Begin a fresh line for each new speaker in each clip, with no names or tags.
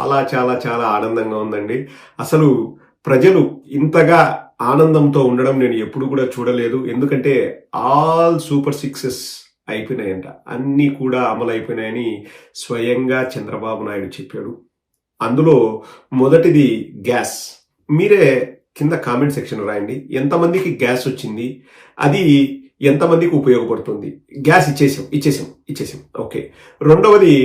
చాలా చాలా చాలా ఆనందంగా ఉందండి. అసలు ప్రజలు ఇంతగా ఆనందంతో ఉండడం నేను ఎప్పుడు కూడా చూడలేదు. ఎందుకంటే ఆల్ సూపర్ సిక్సెస్ అయిపోయినాయంట. అన్నీ కూడా అమలు అయిపోయినాయని స్వయంగా చంద్రబాబు నాయుడు చెప్పాడు. అందులో మొదటిది గ్యాస్. మీరే కింద కామెంట్ సెక్షన్ రాయండి, ఎంతమందికి గ్యాస్ వచ్చింది, అది ఎంతమందికి ఉపయోగపడుతుంది. గ్యాస్ ఇచ్చేసాం. ఓకే. రెండవది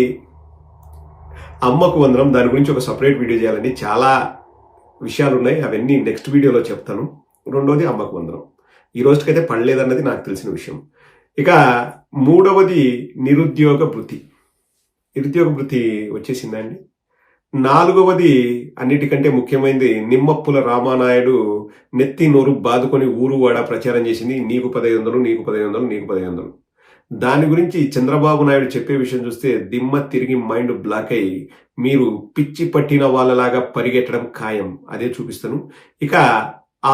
అమ్మకు వందనం. దాని గురించి ఒక సపరేట్ వీడియో చేయాలండి. చాలా విషయాలు ఉన్నాయి, అవన్నీ నెక్స్ట్ వీడియోలో చెప్తాను. రెండవది అమ్మకు వందనం. ఈ రోజుకైతే పడలేదన్నది నాకు తెలిసిన విషయం. ఇక మూడవది నిరుద్యోగ భృతి వచ్చేసిందండి. నాలుగవది అన్నిటికంటే ముఖ్యమైనది నిమ్మప్పుల రామానాయుడు నెత్తి నోరు బాదుకొని ఊరు వాడ ప్రచారం చేసింది, నీకు 1500. దాని గురించి చంద్రబాబు నాయుడు చెప్పే విషయం చూస్తే దిమ్మ తిరిగి మైండ్ బ్లాక్ అయ్యి మీరు పిచ్చి పట్టిన వాళ్ళలాగా పరిగెట్టడం ఖాయం. అదే చూపిస్తాను. ఇక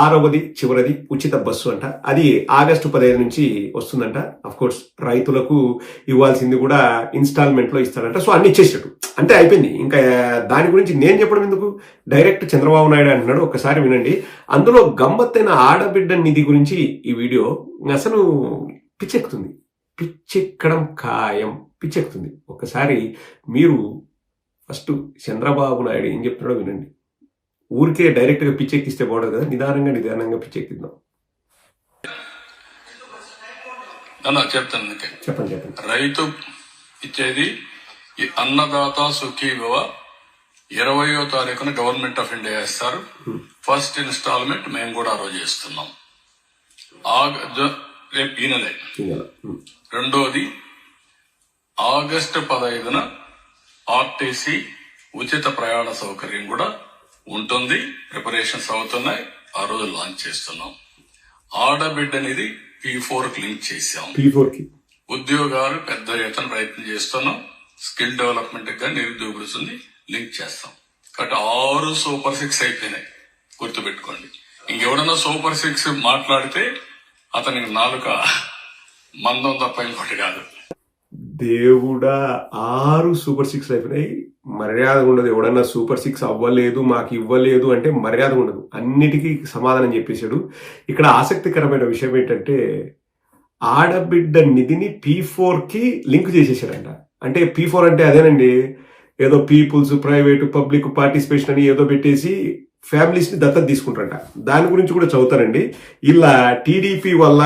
ఆరవది చివరిది ఉచిత బస్సు అంట. అది ఆగస్టు 15 నుంచి వస్తుందంట. అఫ్ కోర్స్ రైతులకు ఇవ్వాల్సింది కూడా ఇన్స్టాల్మెంట్ లో ఇస్తాడంట. సో అన్ని ఇచ్చేసాడు, అంటే అయిపోయింది. ఇంకా దాని గురించి నేను చెప్పడం ఎందుకు, డైరెక్ట్ చంద్రబాబు నాయుడు అంటున్నాడు. ఒక్కసారి వినండి. అందులో గమ్మత్తైన ఆడబిడ్డ నిధి గురించి ఈ వీడియో అసలు పిచ్చెక్కడం ఖాయం, పిచ్చెక్కుతుంది. ఒక్కసారి మీరు ఫస్ట్ చంద్రబాబు నాయుడు ఏం చెప్తున్నాడో వినండి. ఊరికే డైరెక్ట్ గా పిచ్చెక్కిస్తే బాగుండదు కదా, నిదానంగా పిచ్చెక్కిద్దాం. చెప్పండి.
రైతు ఇచ్చేది ఈ అన్నదాత సుఖీభవ 20వ తారీఖున గవర్నమెంట్ ఆఫ్ ఇండియా ఇస్తారు. ఫస్ట్ ఇన్స్టాల్మెంట్ మేము కూడా ఆ రోజు ఇస్తున్నాం, రేపు ఈ నెలే. రెండోది ఆగస్టు 15న ఆర్టీసీ ఉచిత ప్రయాణ సౌకర్యం కూడా ఉంటుంది. ప్రిపరేషన్స్ అవుతున్నాయి, ఆ రోజు లాంచ్ చేస్తున్నాం. ఆడబిడ్డ అనేది P4 కి లింక్ చేసాం. ఉద్యోగాలు పెద్ద ఎత్తున ప్రయత్నం చేస్తున్నాం. స్కిల్ డెవలప్మెంట్ గా నిరుద్యోగ వృత్తిని లింక్ చేస్తాం. కాబట్టి 6 సూపర్ 6 అయిపోయినాయి, గుర్తుపెట్టుకోండి. ఇంకెవడన్నా సూపర్ 6 మాట్లాడితే అతనికి నాలుక మందం తప్ప ఇంకోటి కాదు.
దేవుడా, 6 సూపర్ 6 అయిపోయినాయి. మర్యాద ఉండదు. ఎవడన్నా సూపర్ 6 అవ్వలేదు, మాకు ఇవ్వలేదు అంటే మర్యాద ఉండదు. అన్నిటికీ సమాధానం చెప్పేశాడు. ఇక్కడ ఆసక్తికరమైన విషయం ఏంటంటే ఆడబిడ్డ నిధిని P4 కి లింక్ చేసేసాడంట. అంటే P4 అంటే అదేనండి, ఏదో పీపుల్స్, ప్రైవేటు, పబ్లిక్ పార్టిసిపేషన్ అని ఏదో పెట్టేసి ఫ్యామిలీస్ ని దత్తత తీసుకుంటారంట. దాని గురించి కూడా చదువుతారండి. ఇలా టీడీపీ వల్ల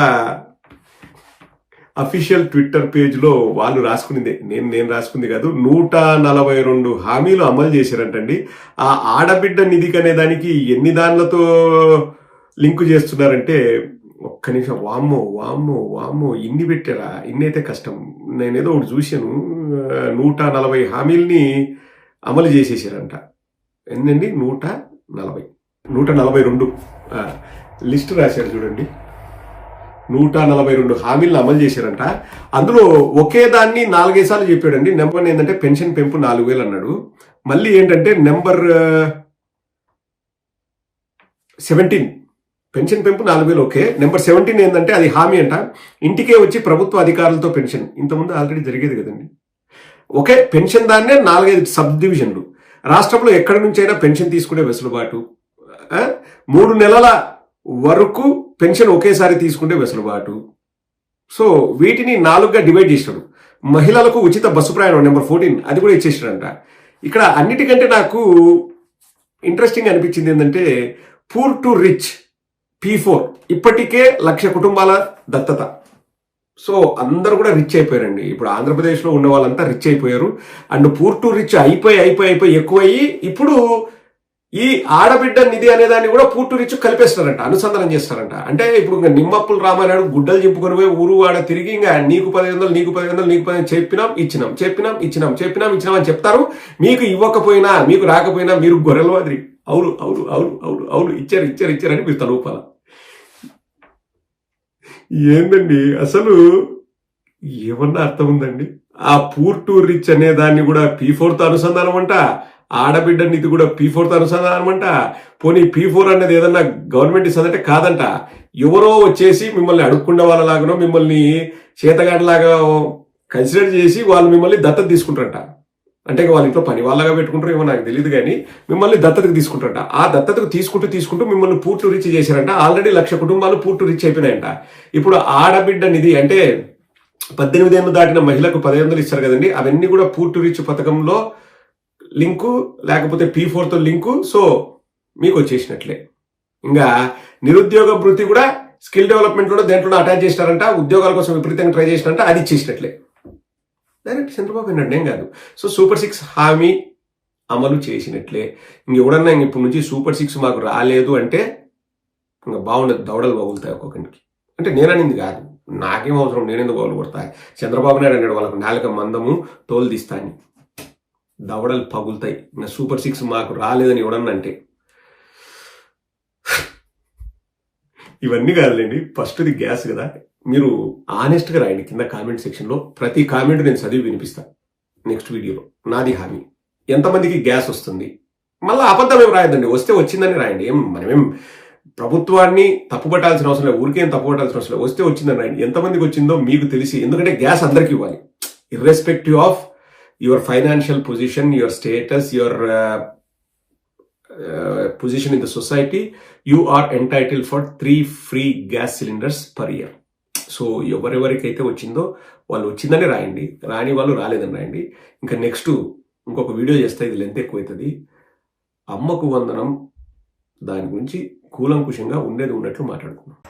అఫీషియల్ ట్విట్టర్ పేజ్ లో వాళ్ళు రాసుకునిందే, నేను రాసుకుంది కాదు, 142 హామీలు అమలు చేశారంటండి. ఆ ఆడబిడ్డ నిధికి అనే దానికి ఎన్ని దానిలతో లింకు చేస్తున్నారంటే ఒక్క నిమిషం, వామ్మో ఇన్ని పెట్టారా, ఇన్ని అయితే కష్టం. నేనేదో ఒకటి చూశాను, 140 హామీల్ని అమలు చేసేసారంట. ఏంటండి 142 లిస్ట్ రాశారు చూడండి. 142 హామీలను అమలు చేశారంట. అందులో ఒకే దాన్ని 4-5 సార్లు చెప్పాడండి. నెంబర్ 1 ఏంటంటే పెన్షన్ పెంపు 4,000 అన్నాడు. మళ్ళీ ఏంటంటే నెంబర్ 17 పెన్షన్ పెంపు 4,000 ఓకే. నెంబర్ 17 ఏంటంటే అది హామీ అంట, ఇంటికే వచ్చి ప్రభుత్వ అధికారులతో పెన్షన్. ఇంతకుముందు ఆల్రెడీ జరిగేది కదండి. ఓకే, పెన్షన్ దాన్నే 4-5 సబ్ డివిజన్లు. రాష్ట్రంలో ఎక్కడి నుంచైనా పెన్షన్ తీసుకునే వెసులుబాటు, 3 నెలల వరకు పెన్షన్ ఒకేసారి తీసుకుంటే వెసులుబాటు. సో వీటిని 4గా డివైడ్ చేశాడు. మహిళలకు ఉచిత బస్సు ప్రయాణం నెంబర్ 14 అది కూడా ఇచ్చేసాడంట. ఇక్కడ అన్నిటికంటే నాకు ఇంట్రెస్టింగ్ అనిపించింది ఏంటంటే పూర్ టు రిచ్ P4 ఇప్పటికే 1,00,000 కుటుంబాల దత్తత. సో అందరూ కూడా రిచ్ అయిపోయారండి. ఇప్పుడు ఆంధ్రప్రదేశ్లో ఉన్న వాళ్ళంతా రిచ్ అయిపోయారు. అండ్ పూర్ టు రిచ్ అయిపోయి ఎక్కువయ్యి ఇప్పుడు ఈ ఆడబిడ్డ నిధి అనే దాన్ని కూడా పూర్ టు రిచ్ కలిపేస్తారంట, అనుసంధానం చేస్తారంట. అంటే ఇప్పుడు నిమ్మప్పులు రామానాయుడు గుడ్డలు చింపుకొని పోయి ఊరు వాడ తిరిగి ఇంకా నీకు 1500 చెప్పినాం అని చెప్తారు. మీకు ఇవ్వకపోయినా మీకు రాకపోయినా మీరు గొర్రెల మాదిరి అవును ఇచ్చారు అని మీరు తలూపాల. ఏందండి అసలు, ఏమన్నా అర్థం ఉందండి? ఆ పూర్ టు రిచ్ అనే దాన్ని కూడా P4 తో అనుసంధానం అంట, ఆడబిడ్డ నిధి కూడా P4 తో అనుసంధానం అంట. పోనీ P4 అనేది ఏదన్నా గవర్నమెంట్ ఇస్తుందంటే కాదంట, ఎవరో వచ్చేసి మిమ్మల్ని అడుక్కున్న వాళ్ళలాగానో మిమ్మల్ని చేతగాడిలాగా కన్సిడర్ చేసి వాళ్ళు మిమ్మల్ని దత్తత తీసుకుంటారంట. అంటే ఇక వాళ్ళ ఇంట్లో పని వాళ్ళగా పెట్టుకుంటారు ఏమో నాకు తెలియదు, కానీ మిమ్మల్ని దత్తతకు తీసుకుంటారంట. ఆ దత్తతకు తీసుకుంటూ మిమ్మల్ని పూర్తి రిచ్ చేశారంట. ఆల్రెడీ 1,00,000 కుటుంబాలు పూర్తి రిచ్ అయిపోయినాయంట. ఇప్పుడు ఆడబిడ్డ నిధి అంటే 18 ఏళ్ళు దాటిన మహిళకు 1500 ఇస్తారు కదండి, అవన్నీ కూడా పూర్తి రిచ్ పథకంలో లింకు, లేకపోతే P4తో లింకు. సో మీకు వచ్చేసినట్లే. ఇంకా నిరుద్యోగ భృతి కూడా స్కిల్ డెవలప్మెంట్ కూడా దేంట్లో అటాచ్ చేసినారంట. ఉద్యోగాల కోసం విపరీతంగా ట్రై చేసినారంట, అది ఇచ్చేసినట్లే. డైరెక్ట్ చంద్రబాబు నాయుడు ఏం కాదు. సో సూపర్ 6 హామీ అమలు చేసినట్లే. ఇంకెవడన్నా ఇప్పటి నుంచి సూపర్ 6 మాకు రాలేదు అంటే ఇంకా బాగుండదు, దవడలు పగులుతాయి ఒక్కొక్కరికి. అంటే నేననింది కాదు, నాకేం అవసరం, నేనెందుకు పగులు కొడతాయి. చంద్రబాబు నాయుడు అన్నాడు వాళ్ళకు 4 మందము తోలు తీస్తాను, దవడలు పగులుతాయి. ఇంకా సూపర్ 6 మాకు రాలేదని ఎవడన్నా అంటే. ఇవన్నీ కాదులేండి, ఫస్ట్ది గ్యాస్ కదా. మీరు ఆనెస్ట్గా రాయండి కింద కామెంట్ సెక్షన్లో. ప్రతి కామెంట్ నేను చదివి వినిపిస్తాను నెక్స్ట్ వీడియోలో. నాది హామీ. ఎంతమందికి గ్యాస్ వస్తుంది, మళ్ళీ అబద్ధం ఏం రాయద్దండి, వస్తే వచ్చిందని రాయండి. మనమేం ప్రభుత్వాన్ని తప్పుపట్టాల్సిన అవసరం లేదు, ఊరికేం తప్పుపట్టాల్సిన అవసరం లేదు, వస్తే వచ్చిందని రాయండి. ఎంతమందికి వచ్చిందో మీకు తెలిసి, ఎందుకంటే గ్యాస్ అందరికీ ఇవ్వాలి, irrespective of your financial position, your status, your position in the society. You are entitled for 3 free gas cylinders per year. So ఎవరెవరికైతే వచ్చిందో వాళ్ళు వచ్చిందని రాయండి, రాని వాళ్ళు రాలేదని రాయండి. ఇంకా నెక్స్ట్ ఇంకొక వీడియో చేస్తే, ఇది లెంత్ ఎక్కువ అవుతుంది. అమ్మకు వందనం దాని గురించి కూలంకుషంగా ఉండేది ఉన్నట్లు మాట్లాడుకుందాం.